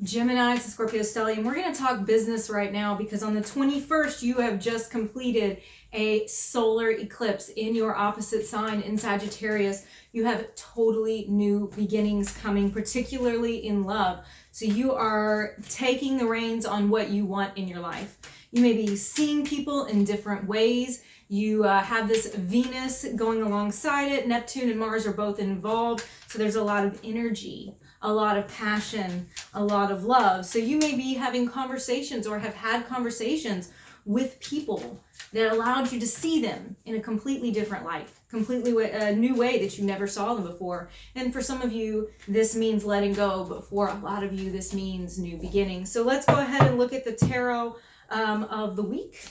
Gemini, it's a Scorpio Stellium. We're going to talk business right now because on the 21st, you have just completed a solar eclipse in your opposite sign in Sagittarius. You have totally new beginnings coming, particularly in love. So you are taking the reins on what you want in your life. You may be seeing people in different ways. You have this Venus going alongside it. Neptune and Mars are both involved. So there's a lot of energy, a lot of passion, a lot of love. So you may be having conversations or have had conversations with people that allowed you to see them in a completely different light, completely a new way that you never saw them before. And for some of you, this means letting go, but for a lot of you, this means new beginnings. So let's go ahead and look at the tarot of the week.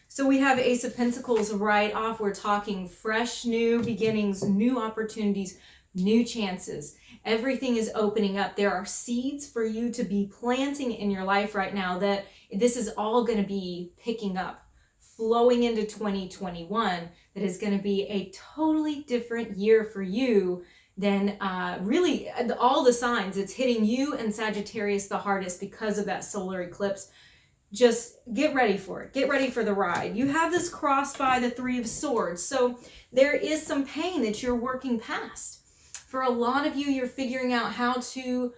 So we have Ace of Pentacles right off. We're talking fresh, new beginnings, new opportunities, new chances. Everything is opening up. There are seeds for you to be planting in your life right now that this is all going to be picking up, flowing into 2021. That is going to be a totally different year for you than really all the signs. It's hitting you and Sagittarius the hardest because of that solar eclipse. Just get ready for it. Get ready for the ride. You have this crossed by the Three of Swords. So there is some pain that you're working past. For a lot of you, you're figuring out how to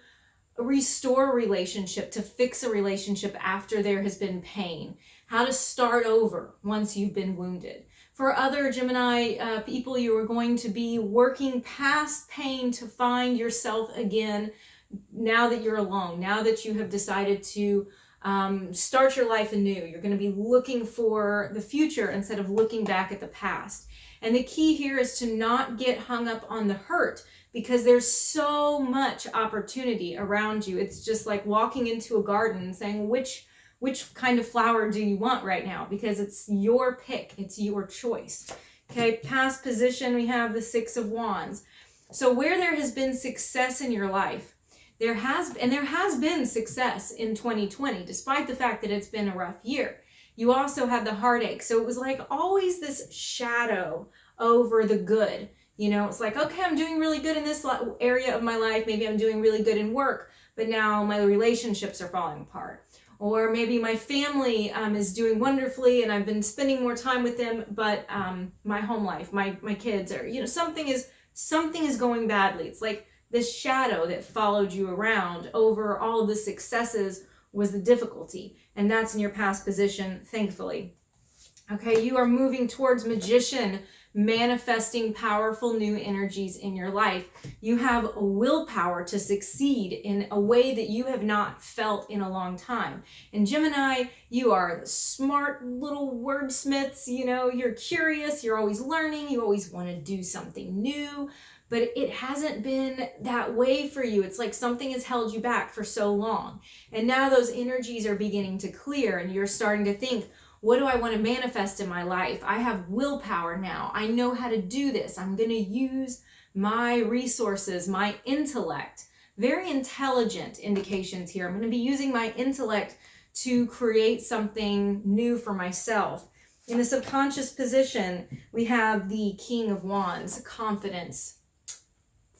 restore a relationship, to fix a relationship after there has been pain, how to start over once you've been wounded. For other Gemini people, you are going to be working past pain to find yourself again now that you're alone, now that you have decided to start your life anew. You're going to be looking for the future instead of looking back at the past. And the key here is to not get hung up on the hurt, because there's so much opportunity around you. It's just like walking into a garden and saying, which kind of flower do you want right now? Because it's your pick, it's your choice. Okay, past position, we have the Six of Wands. So where there has been success in your life, there has been success in 2020, despite the fact that it's been a rough year. You also had the heartache. So it was like always this shadow over the good. You know, it's like, okay, I'm doing really good in this area of my life. Maybe I'm doing really good in work, but now my relationships are falling apart. Or maybe my family is doing wonderfully and I've been spending more time with them, but my home life, my kids are, you know, something is going badly. It's like this shadow that followed you around over all of the successes was the difficulty. And that's in your past position, thankfully. Okay, you are moving towards Magician, manifesting powerful new energies in your life. You have willpower to succeed in a way that you have not felt in a long time. And Gemini, you are smart little wordsmiths. You know, you're curious, you're always learning, you always want to do something new, but it hasn't been that way for you. It's like something has held you back for so long. And now those energies are beginning to clear and you're starting to think, what do I want to manifest in my life? I have willpower now. I know how to do this. I'm going to use my resources, my intellect. Very intelligent indications here. I'm going to be using my intellect to create something new for myself. In the subconscious position, we have the King of Wands, confidence.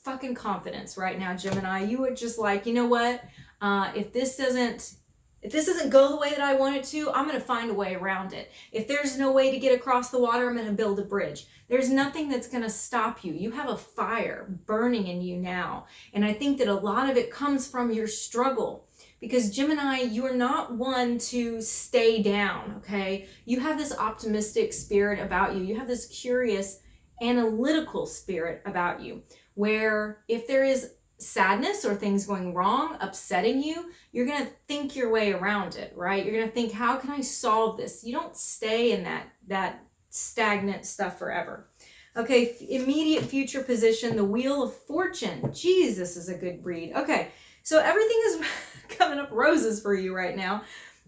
Fucking confidence right now, Gemini. You would just like, you know what? If this doesn't go the way that I want it to, I'm going to find a way around it. If there's no way to get across the water, I'm going to build a bridge. There's nothing that's going to stop you. You have a fire burning in you now. And I think that a lot of it comes from your struggle. Because Gemini, you're not one to stay down, okay? You have this optimistic spirit about you. You have this curious, analytical spirit about you, where if there is sadness or things going wrong, upsetting you, you're going to think your way around it, right? You're going to think, how can I solve this? You don't stay in that stagnant stuff forever. Okay, immediate future position, the Wheel of Fortune. Geez, this is a good read. Okay, so everything is coming up roses for you right now.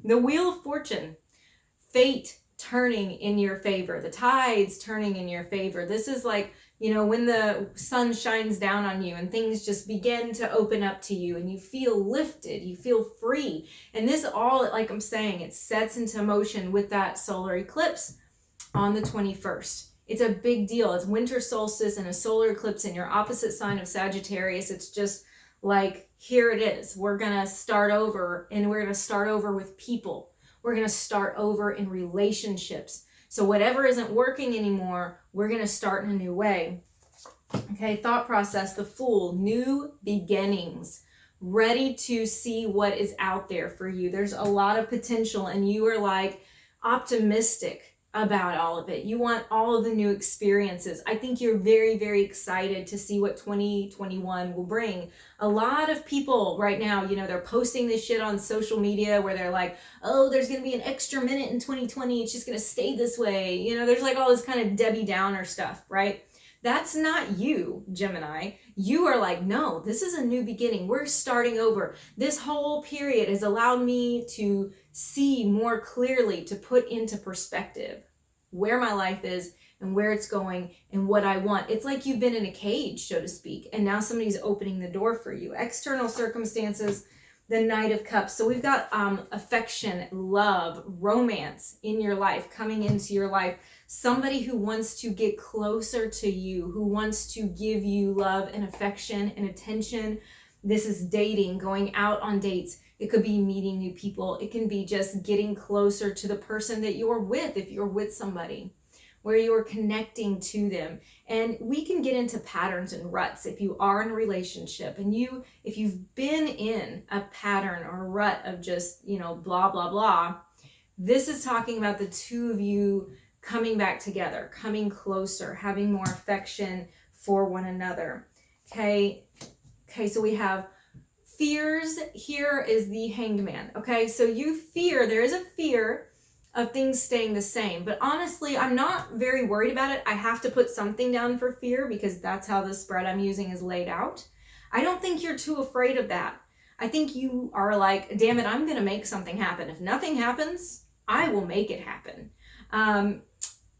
The Wheel of Fortune, fate turning in your favor, the tides turning in your favor. This is like, you know, when the sun shines down on you and things just begin to open up to you and you feel lifted, you feel free. And this all, like I'm saying, it sets into motion with that solar eclipse on the 21st. It's a big deal. It's winter solstice and a solar eclipse in your opposite sign of Sagittarius. It's just Like, here it is. We're going to start over, and we're going to start over with people. We're going to start over in relationships. So whatever isn't working anymore, we're going to start in a new way. Okay, thought process, the Fool, new beginnings, ready to see what is out there for you. There's a lot of potential, and you are like optimistic about all of it. You want all of the new experiences. I think you're very, very excited to see what 2021 will bring. A lot of people right now, you know, they're posting this shit on social media where they're like, oh, there's going to be an extra minute in 2020. It's just going to stay this way. You know, there's like all this kind of Debbie Downer stuff, right? That's not you, Gemini. You are like, no, this is a new beginning. We're starting over. This whole period has allowed me to see more clearly, to put into perspective where my life is and where it's going and what I want. It's like you've been in a cage, so to speak, and now somebody's opening the door for you. External circumstances, the Knight of Cups. So we've got affection, love, romance in your life, coming into your life. Somebody who wants to get closer to you, who wants to give you love and affection and attention. This is dating, going out on dates. It could be meeting new people. It can be just getting closer to the person that you're with, if you're with somebody, where you're connecting to them. And we can get into patterns and ruts if you are in a relationship, and if you've been in a pattern or a rut of just, you know, blah, blah, blah. This is talking about the two of you coming back together, coming closer, having more affection for one another. Okay, so we have fears. Here is the Hanged Man. Okay, so there is a fear of things staying the same, but honestly, I'm not very worried about it. I have to put something down for fear because that's how the spread I'm using is laid out. I don't think you're too afraid of that. I think you are like, damn it, I'm going to make something happen. If nothing happens, I will make it happen.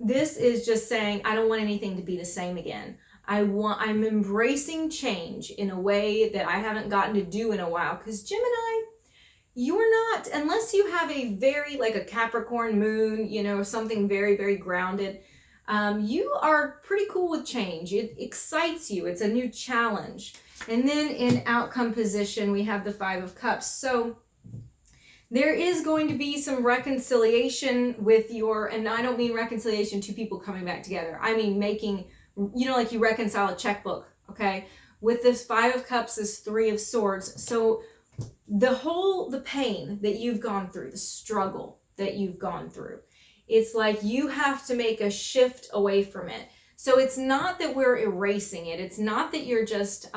This is just saying, I don't want anything to be the same again. I'm embracing change in a way that I haven't gotten to do in a while. Because Gemini, you're not, unless you have a very, like a Capricorn moon, you know, something very, very grounded, you are pretty cool with change. It excites you. It's a new challenge. And then in outcome position, we have the Five of Cups. So there is going to be some reconciliation with and I don't mean reconciliation, two people coming back together. I mean making, you know, like you reconcile a checkbook, okay? With this Five of Cups, this Three of Swords. So the pain that you've gone through, the struggle that you've gone through, it's like you have to make a shift away from it. So it's not that we're erasing it. It's not that you're just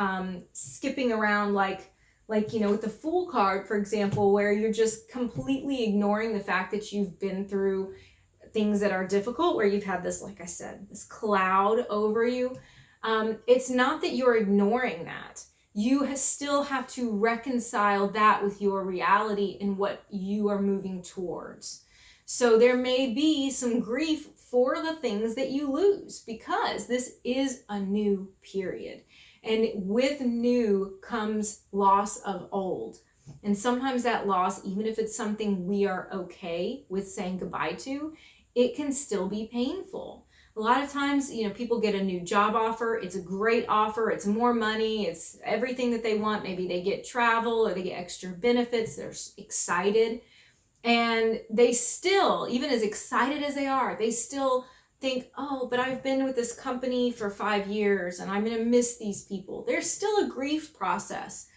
skipping around like, you know, with the Fool card, for example, where you're just completely ignoring the fact that you've been through things that are difficult, where you've had this, like I said, this cloud over you. It's not that you're ignoring that. You still have to reconcile that with your reality and what you are moving towards. So there may be some grief for the things that you lose, because this is a new period. And with new comes loss of old. And sometimes that loss, even if it's something we are okay with saying goodbye to, it can still be painful. A lot of times, you know, people get a new job offer. It's a great offer. It's more money. It's everything that they want. Maybe they get travel or they get extra benefits. They're excited. And they still, even as excited as they are, they still think, oh, but I've been with this company for 5 years and I'm going to miss these people. There's still a grief process.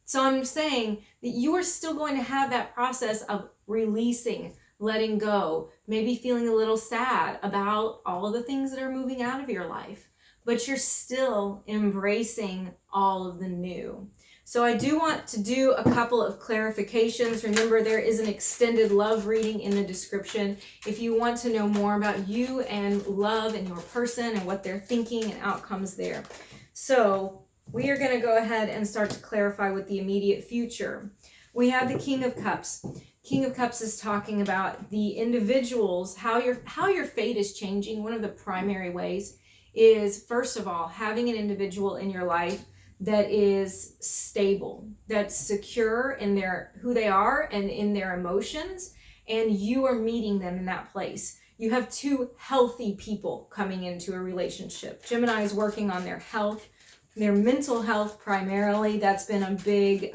So I'm saying that you are still going to have that process of releasing, letting go, maybe feeling a little sad about all of the things that are moving out of your life, but you're still embracing all of the new. So I do want to do a couple of clarifications. Remember, there is an extended love reading in the description. If you want to know more about you and love and your person and what they're thinking and outcomes there. So we are going to go ahead and start to clarify with the immediate future. We have the King of Cups. King of Cups is talking about the individuals, how your fate is changing. One of the primary ways is, first of all, having an individual in your life that is stable, that's secure in who they are and in their emotions, and you are meeting them in that place. You have two healthy people coming into a relationship. Gemini is working on their health, their mental health primarily. That's been a big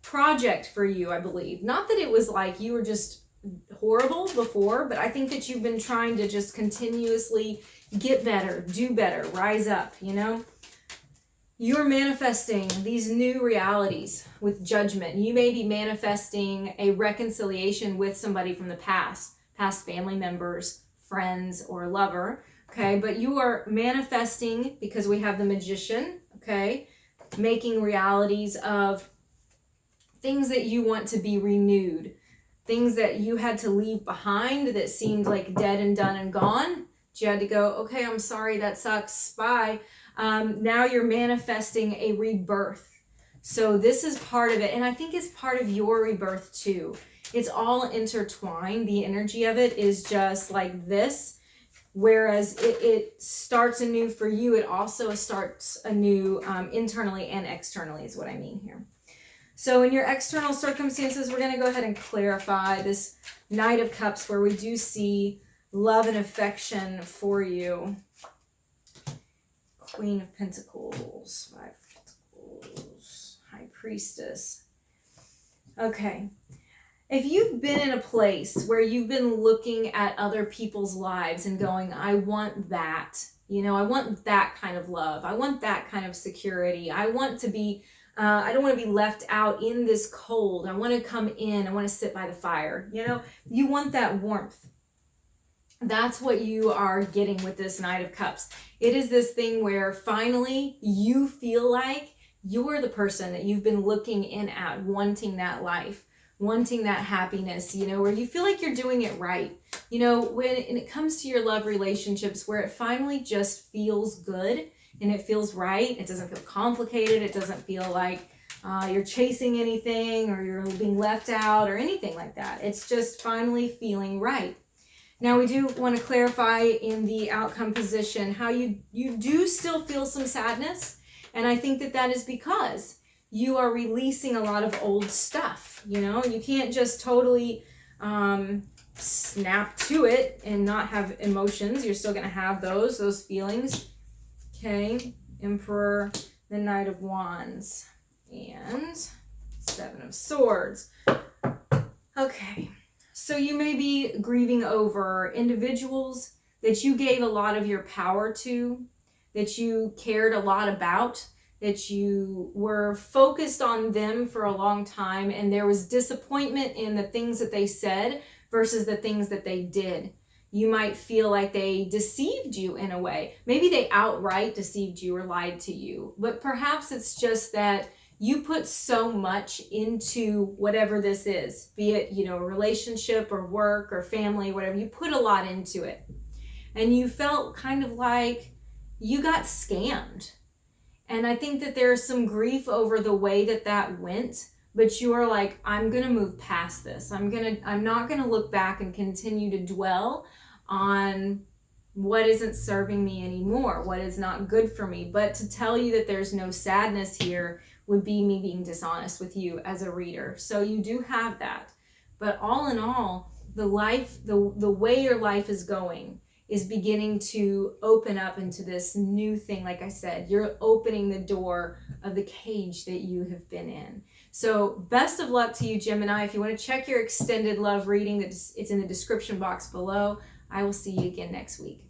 project for you, I believe. Not that it was like you were just horrible before, but I think that you've been trying to just continuously get better, do better, rise up, you know? You're manifesting these new realities with judgment. You may be manifesting a reconciliation with somebody from the past family members, friends, or lover, okay? But you are manifesting, because we have the Magician, okay? Making realities of things that you want to be renewed, things that you had to leave behind that seemed like dead and done and gone. You had to go, okay, I'm sorry, that sucks, bye. Now you're manifesting a rebirth. So this is part of it. And I think it's part of your rebirth too. It's all intertwined. The energy of it is just like this. Whereas it starts anew for you, it also starts anew internally and externally is what I mean here. So in your external circumstances, we're going to go ahead and clarify this Knight of Cups, where we do see love and affection for you. Queen of Pentacles, 5 of Pentacles, High Priestess. Okay. If you've been in a place where you've been looking at other people's lives and going, I want that, you know, I want that kind of love. I want that kind of security. I want to be, I don't want to be left out in this cold. I want to come in. I want to sit by the fire. You know, you want that warmth. That's what you are getting with this Knight of Cups. It is this thing where finally you feel like you're the person that you've been looking in at, wanting that life, wanting that happiness, you know, where you feel like you're doing it right. You know, when it comes to your love relationships, where it finally just feels good and it feels right. It doesn't feel complicated. It doesn't feel like you're chasing anything or you're being left out or anything like that. It's just finally feeling right. Now, we do want to clarify in the outcome position how you do still feel some sadness. And I think that that is because you are releasing a lot of old stuff. You know, you can't just totally snap to it and not have emotions. You're still going to have those feelings. Okay, Emperor, the Knight of Wands, and 7 of Swords. Okay. So you may be grieving over individuals that you gave a lot of your power to, that you cared a lot about, that you were focused on them for a long time, and there was disappointment in the things that they said versus the things that they did. You might feel like they deceived you in a way. Maybe they outright deceived you or lied to you, but perhaps it's just that you put so much into whatever this is, be it, you know, a relationship or work or family, whatever. You put a lot into it. And you felt kind of like you got scammed. And I think that there's some grief over the way that that went, but you are like, I'm going to move past this. I'm not going to look back and continue to dwell on what isn't serving me anymore, what is not good for me. But to tell you that there's no sadness here would be me being dishonest with you as a reader. So you do have that. But all in all, the way your life is going is beginning to open up into this new thing. Like I said, you're opening the door of the cage that you have been in. So best of luck to you, Gemini. If you want to check your extended love reading, it's in the description box below. I will see you again next week.